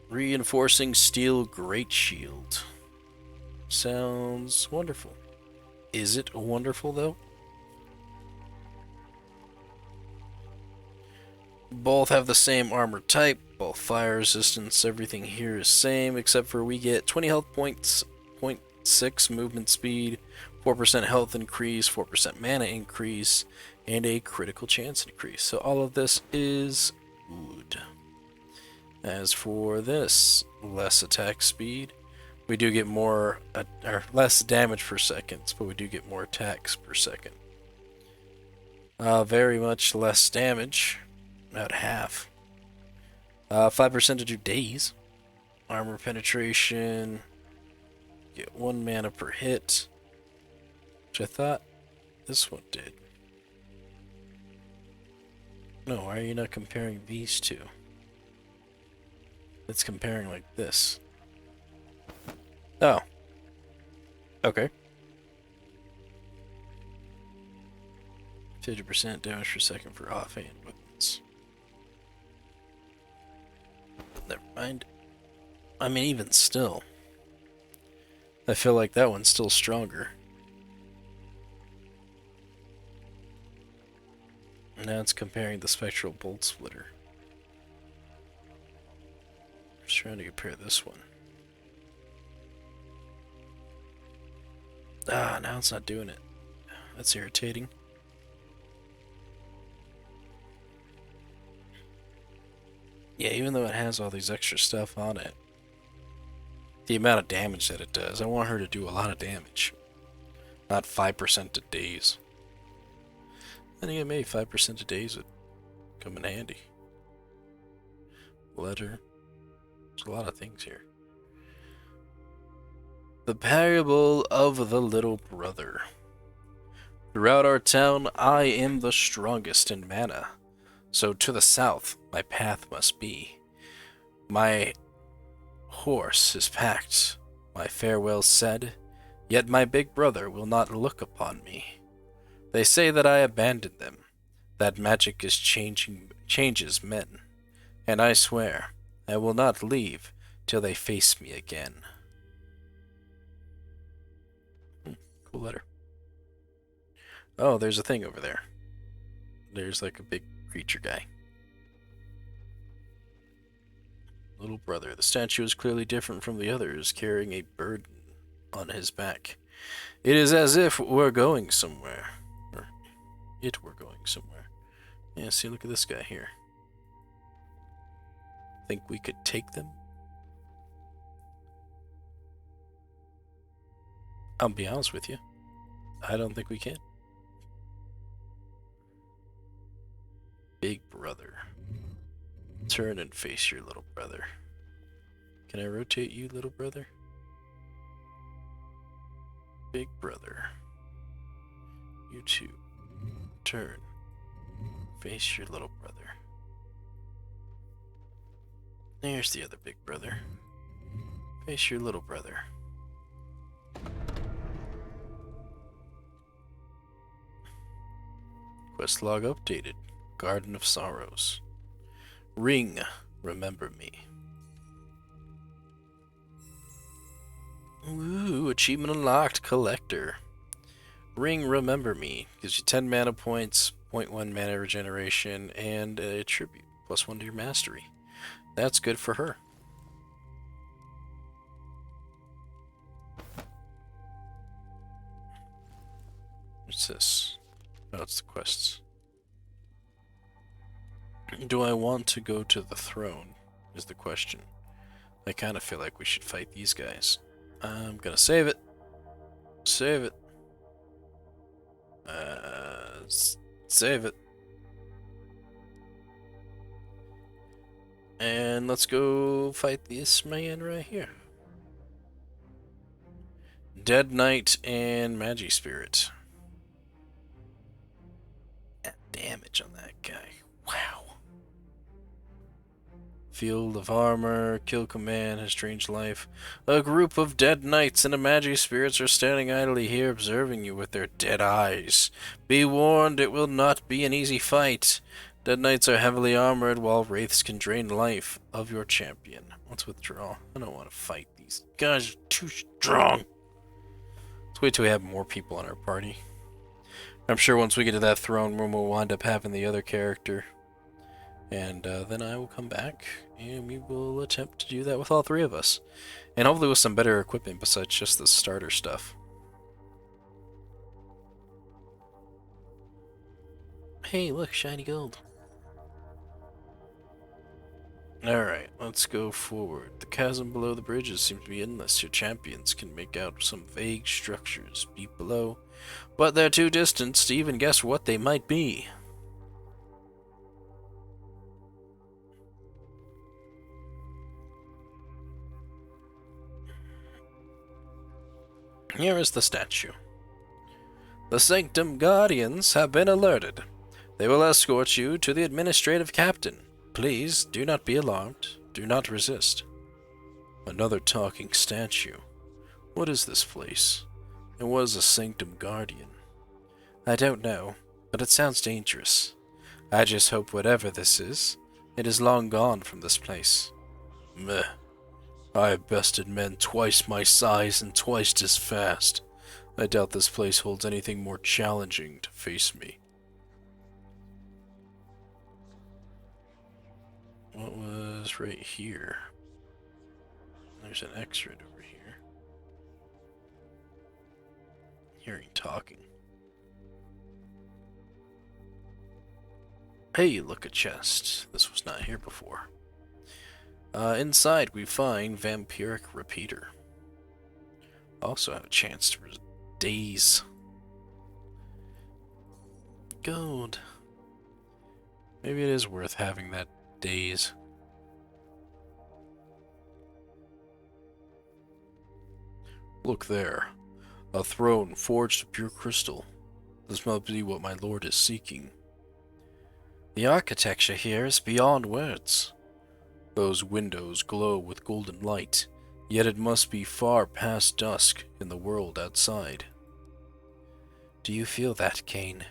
Reinforcing steel great shield. Sounds wonderful. Is it wonderful, though? Both have the same armor type, both fire resistance, everything here is same, except for we get 20 health points, 0.6 movement speed, 4% health increase, 4% mana increase, and a critical chance increase. So all of this is good. As for this, less attack speed. We do get more, or less damage per second, but we do get more attacks per second. Very much less damage, about half. 5% to do days. Armor penetration, get 1 mana per hit, which I thought this one did. No, why are you not comparing these two? It's comparing like this. Oh. Okay. 50% damage per second for offhand weapons. Never mind. I mean, even still, I feel like that one's still stronger. Now it's comparing the Spectral Bolt Splitter. Just trying to compare this one. Ah, now it's not doing it. That's irritating. Yeah, even though it has all these extra stuff on it, the amount of damage that it does, I want her to do a lot of damage. Not 5% to daze. I think maybe 5% to daze would come in handy. Letter. There's a lot of things here. The Parable of the Little Brother. Throughout our town, I am the strongest in mana. So to the south, my path must be. My horse is packed, my farewell said, yet my big brother will not look upon me. They say that I abandoned them, that magic is changes men, and I swear I will not leave till they face me again. Cool letter. Oh, there's a thing over there. There's like a big creature guy. Little brother. The statue is clearly different from the others, carrying a burden on his back. It is as if we're going somewhere. Or it were going somewhere. Yeah, see, look at this guy here. Think we could take them? I'll be honest with you. I don't think we can. Big brother. Turn and face your little brother. Can I rotate you, little brother? Big brother. You two. Turn. Face your little brother. There's the other big brother. Face your little brother. Quest log updated. Garden of Sorrows. Ring, remember me. Ooh, achievement unlocked, collector. Ring, remember me. Gives you 10 mana points, 0.1 mana regeneration, and a tribute. +1 to your mastery. That's good for her. What's this? Oh, it's the quests. Do I want to go to the throne, is the question. I kind of feel like we should fight these guys. I'm gonna save it. Save it. Save it. And let's go fight this man right here. Dead Knight and Magi Spirit. That damage on that guy. Wow. Field of Armor, Kill Command, has Strange Life. A group of dead knights and a Magi Spirits are standing idly here observing you with their dead eyes. Be warned, it will not be an easy fight. Dead knights are heavily armored, while wraiths can drain life of your champion. Let's withdraw. I don't want to fight these guys. Are too strong. Let's wait till we have more people in our party. I'm sure once we get to that throne room, we'll wind up having the other character. And then I will come back, and we will attempt to do that with all three of us. And hopefully with some better equipment besides just the starter stuff. Hey, look, shiny gold. Alright, let's go forward. The chasm below the bridges seems to be endless. Your champions can make out some vague structures deep below, but they're too distant to even guess what they might be. Here is the statue. The Sanctum Guardians have been alerted. They will escort you to the administrative captain. Please, do not be alarmed. Do not resist. Another talking statue. What is this place? It was a Sanctum Guardian. I don't know, but it sounds dangerous. I just hope whatever this is, it is long gone from this place. Meh. I have bested men twice my size and twice as fast. I doubt this place holds anything more challenging to face me. What was right here? There's an exit over here. Hearing talking. Hey, look, a chest. This was not here before. Inside we find Vampiric Repeater. Also have a chance to daze. Gold. Maybe it is worth having that daze. Look there. A throne forged of pure crystal. This must be what my lord is seeking. The architecture here is beyond words. Those windows glow with golden light, yet it must be far past dusk in the world outside. Do you feel that, Kane?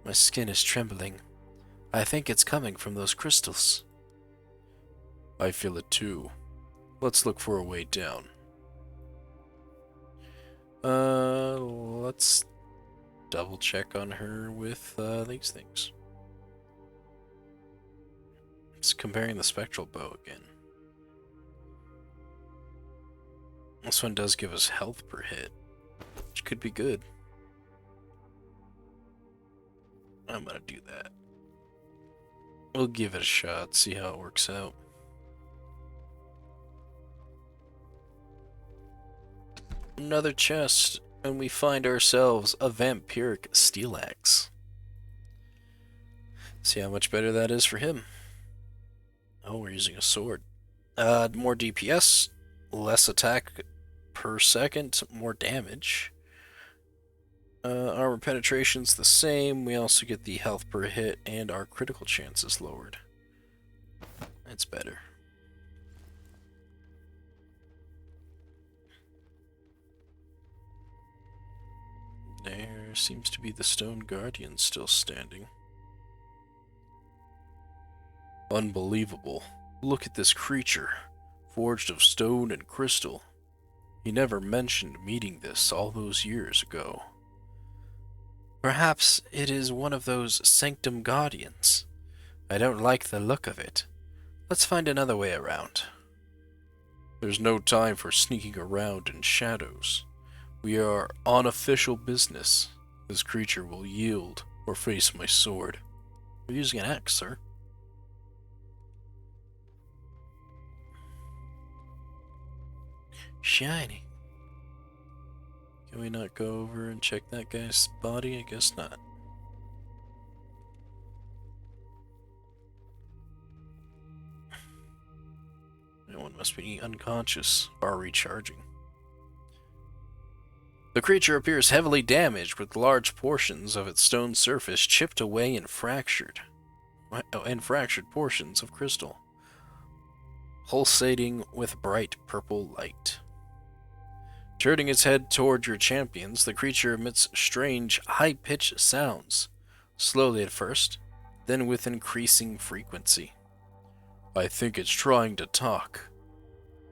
My skin is trembling. I think it's coming from those crystals. I feel it too. Let's look for a way down. Let's double check on her with these things. It's comparing the spectral bow again. This one does give us health per hit, which could be good. I'm gonna do that. We'll give it a shot, see how it works out. Another chest, and we find ourselves a vampiric steel axe. See how much better that is for him. Oh, we're using a sword. More DPS, less attack per second, more damage. Armor penetration's the same. We also get the health per hit, and our critical chance is lowered. It's better. There seems to be the Stone Guardian still standing. Unbelievable. Look at this creature, forged of stone and crystal. He never mentioned meeting this all those years ago. Perhaps it is one of those Sanctum Guardians. I don't like the look of it. Let's find another way around. There's no time for sneaking around in shadows. We are on official business. This creature will yield or face my sword. We're using an axe, sir. Shiny. Can we not go over and check that guy's body? I guess not. No one must be unconscious or recharging. The creature appears heavily damaged, with large portions of its stone surface chipped away and fractured portions of crystal, pulsating with bright purple light. Turning its head toward your champions, the creature emits strange, high-pitched sounds, slowly at first, then with increasing frequency. I think it's trying to talk.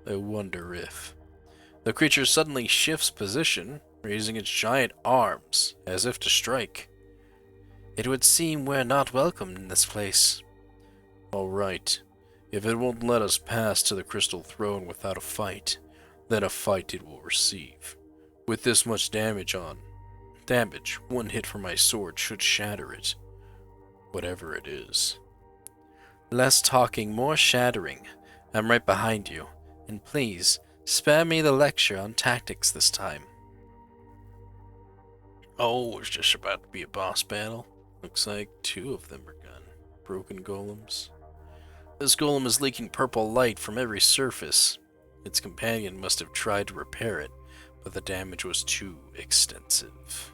I wonder if... The creature suddenly shifts position, raising its giant arms, as if to strike. It would seem we're not welcome in this place. All right. If it won't let us pass to the Crystal Throne without a fight, then a fight it will receive. With this much damage, one hit from my sword should shatter it. Whatever it is. Less talking, more shattering. I'm right behind you. And please, spare me the lecture on tactics this time. Oh, it's just about to be a boss battle. Looks like 2 of them are gone. Broken golems. This golem is leaking purple light from every surface. Its companion must have tried to repair it, but the damage was too extensive.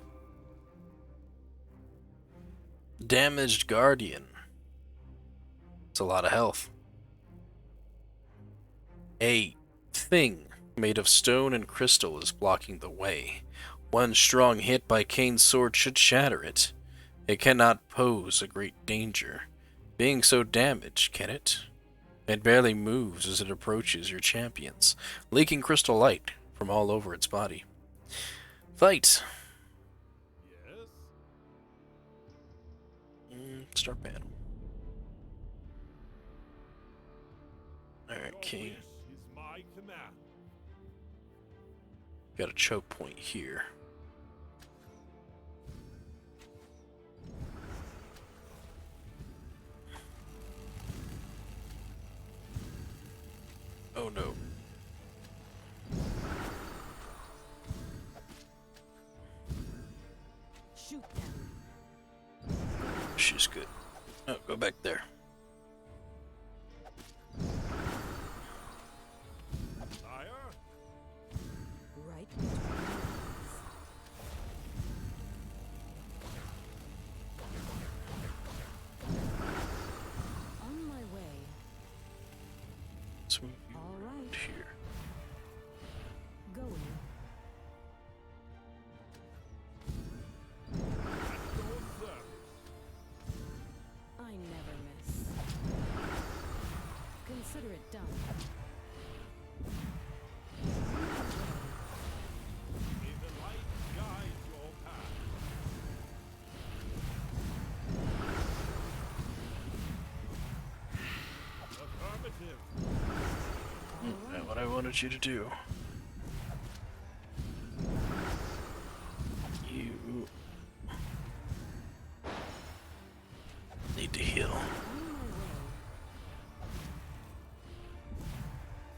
Damaged Guardian. It's a lot of health. A thing made of stone and crystal is blocking the way. One strong hit by Kane's sword should shatter it. It cannot pose a great danger. Being so damaged, can it? It barely moves as it approaches your champions, leaking crystal light from all over its body. Fight! Yes? Start battle. King. wish is my command. Got a choke point here. Oh no. Shoot them. She's good. Oh, go back there. Sire, Right between your eyes. On my way. Let's move you All around right. here. Going. at your service. I never miss. Consider it done. May the light guide your path. Affirmative. Not what I wanted you to do. You need to heal. On my way.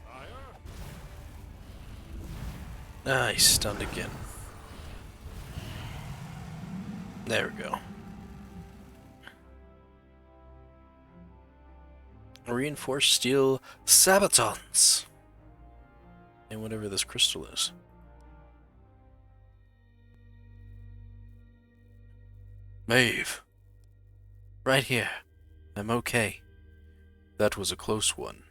Sire, Ah, he's stunned again. There we go. Reinforced steel sabatons. And whatever this crystal is. Maeve. Right here. I'm okay. That was a close one.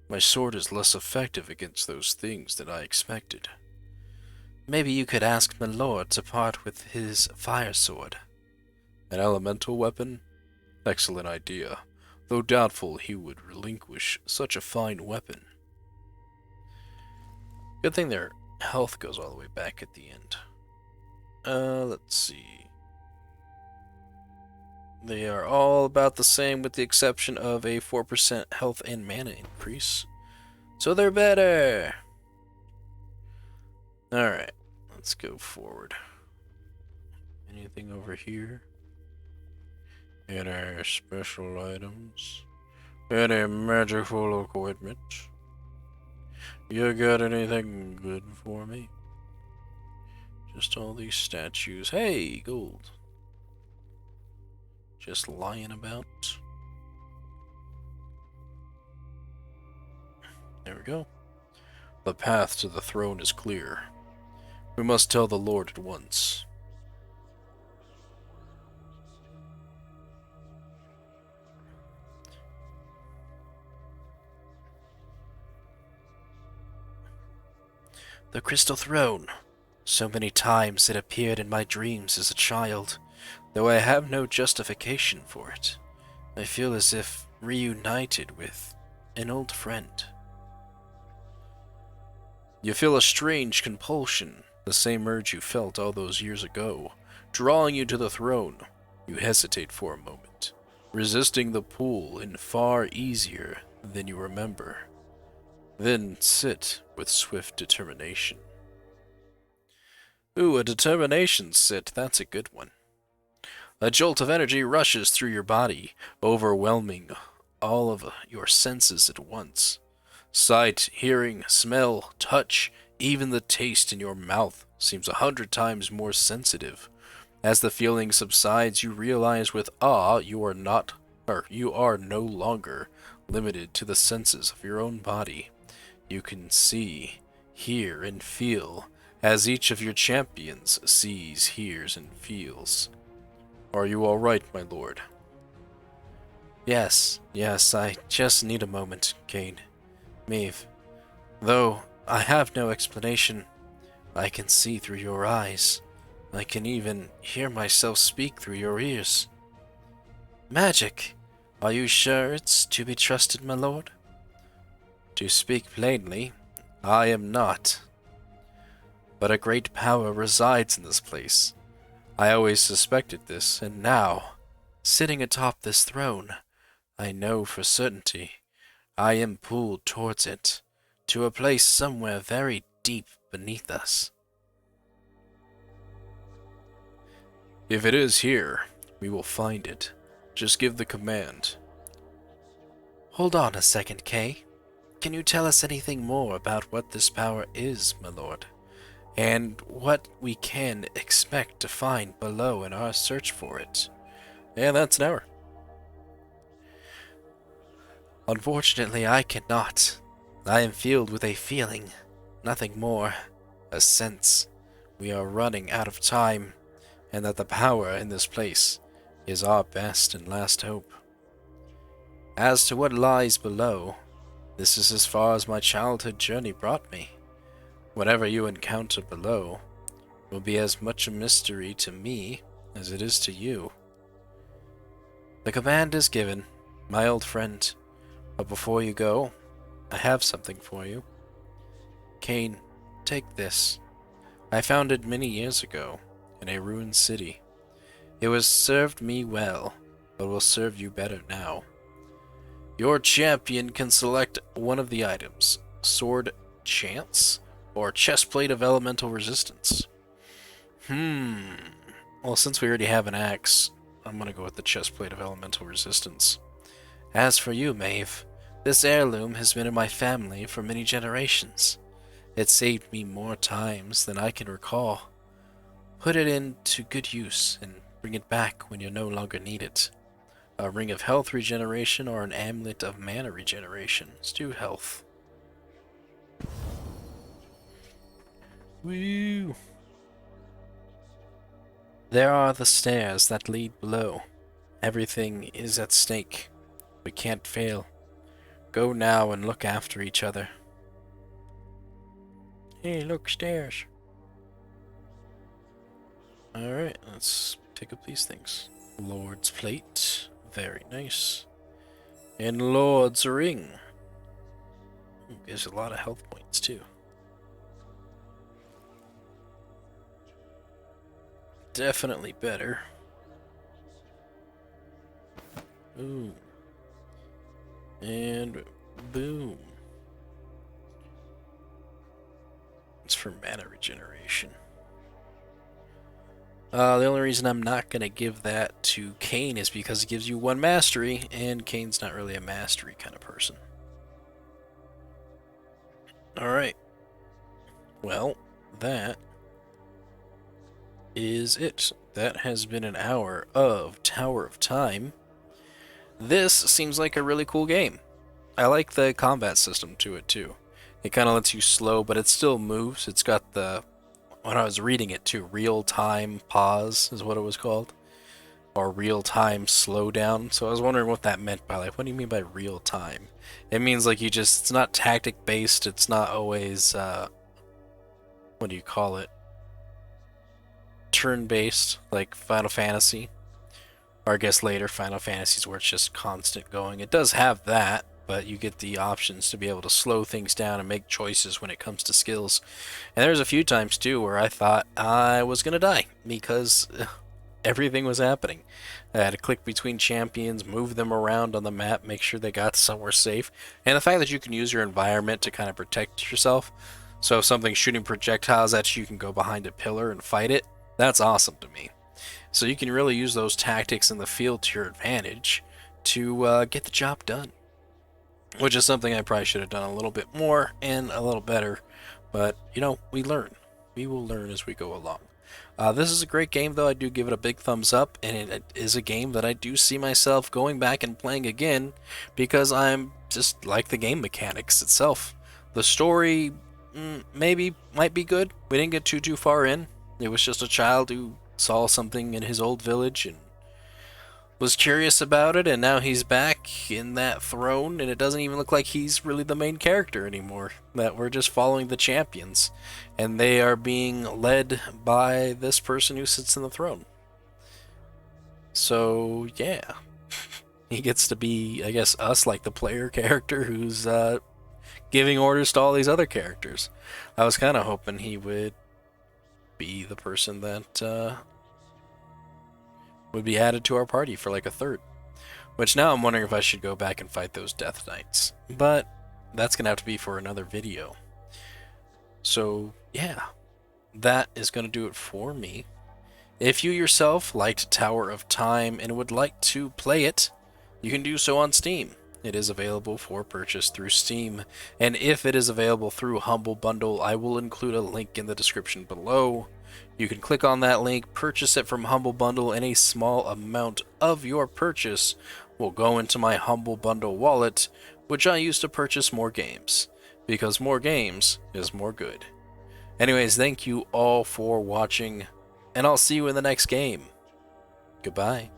My sword is less effective against those things than I expected. Maybe you could ask my lord to part with his fire sword. An elemental weapon? Excellent idea, though doubtful he would relinquish such a fine weapon. Good thing their health goes all the way back at the end. Let's see. They are all about the same with the exception of a 4% health and mana increase. So they're better! Alright, let's go forward. Anything over here? Any special items? Any magical equipment? You got anything good for me? Just all these statues. Hey, gold. Just lying about. There we go. The path to the throne is clear. We must tell the Lord at once. The Crystal Throne. So many times it appeared in my dreams as a child, though I have no justification for it. I feel as if reunited with an old friend. You feel a strange compulsion, the same urge you felt all those years ago, drawing you to the throne. You hesitate for a moment, resisting the pull in far easier than you remember. Then sit with swift determination. Ooh, a determination sit, that's a good one. A jolt of energy rushes through your body, overwhelming all of your senses at once. Sight, hearing, smell, touch, even the taste in your mouth seems 100 times more sensitive. As the feeling subsides, you realize with awe you are no longer limited to the senses of your own body. You can see, hear, and feel as each of your champions sees, hears, and feels. Are you all right, my lord? Yes, I just need a moment, Kain. Maeve. Though I have no explanation, I can see through your eyes. I can even hear myself speak through your ears. Magic! Are you sure it's to be trusted, my lord? To speak plainly, I am not. But a great power resides in this place. I always suspected this, and now, sitting atop this throne, I know for certainty. I am pulled towards it, to a place somewhere very deep beneath us. If it is here, we will find it. Just give the command. Hold on a second, Kay. Can you tell us anything more about what this power is, my lord? And what we can expect to find below in our search for it? Yeah, that's an hour. Unfortunately, I cannot. I am filled with a feeling, nothing more, a sense. We are running out of time, and that the power in this place is our best and last hope. As to what lies below, this is as far as my childhood journey brought me. Whatever you encounter below will be as much a mystery to me as it is to you. The command is given, my old friend, but before you go, I have something for you. Kain, take this. I found it many years ago in a ruined city. It was served me well, but will serve you better now. Your champion can select one of the items, Sword Chance or Chestplate of Elemental Resistance. Well, since we already have an axe, I'm gonna go with the Chestplate of Elemental Resistance. As for you, Maeve, this heirloom has been in my family for many generations. It saved me more times than I can recall. Put it into good use and bring it back when you no longer need it. A ring of health regeneration or an amulet of mana regeneration. Let's do health. Woo! There are the stairs that lead below. Everything is at stake. We can't fail. Go now and look after each other. Hey, look, stairs. Alright, let's pick up these things. Lord's Plate. Very nice. And Lord's Ring. Gives a lot of health points, too. Definitely better. Ooh. And boom. It's for mana regeneration. The only reason I'm not going to give that to Kain is because it gives you one mastery, and Kain's not really a mastery kind of person. Alright. Well, that is it. That has been an hour of Tower of Time. This seems like a really cool game. I like the combat system to it, too. It kind of lets you slow, but it still moves. It's got the... When I was reading it too, real-time pause is what it was called. Or real-time slowdown. So I was wondering what that meant by, like, what do you mean by real-time? It means, like, you just, it's not tactic-based, it's not always, what do you call it? Turn-based, like Final Fantasy. Or I guess later Final Fantasies where it's just constant going. It does have that, but you get the options to be able to slow things down and make choices when it comes to skills. And there's a few times, too, where I thought I was going to die because everything was happening. I had to click between champions, move them around on the map, make sure they got somewhere safe. And the fact that you can use your environment to kind of protect yourself. So if something's shooting projectiles at you, you can go behind a pillar and fight it. That's awesome to me. So you can really use those tactics in the field to your advantage to get the job done. Which is something I probably should have done a little bit more and a little better. But, you know, we learn. We will learn as we go along. This is a great game, though. I do give it a big thumbs up. And it is a game that I do see myself going back and playing again. Because I'm just like the game mechanics itself. The story maybe might be good. We didn't get too far in. It was just a child who saw something in his old village and was curious about it, and now he's back in that throne, and it doesn't even look like he's really the main character anymore. That we're just following the champions, and they are being led by this person who sits in the throne. So, yeah. He gets to be, I guess, us, like the player character who's giving orders to all these other characters. I was kind of hoping he would be the person that would be added to our party for like a third. Which now I'm wondering if I should go back and fight those Death Knights. But that's going to have to be for another video. So, yeah. That is going to do it for me. If you yourself liked Tower of Time and would like to play it, you can do so on Steam. It is available for purchase through Steam, and if it is available through Humble Bundle, I will include a link in the description below. You can click on that link, purchase it from Humble Bundle, and a small amount of your purchase will go into my Humble Bundle wallet, which I use to purchase more games, because more games is more good. Anyways, thank you all for watching, and I'll see you in the next game. Goodbye.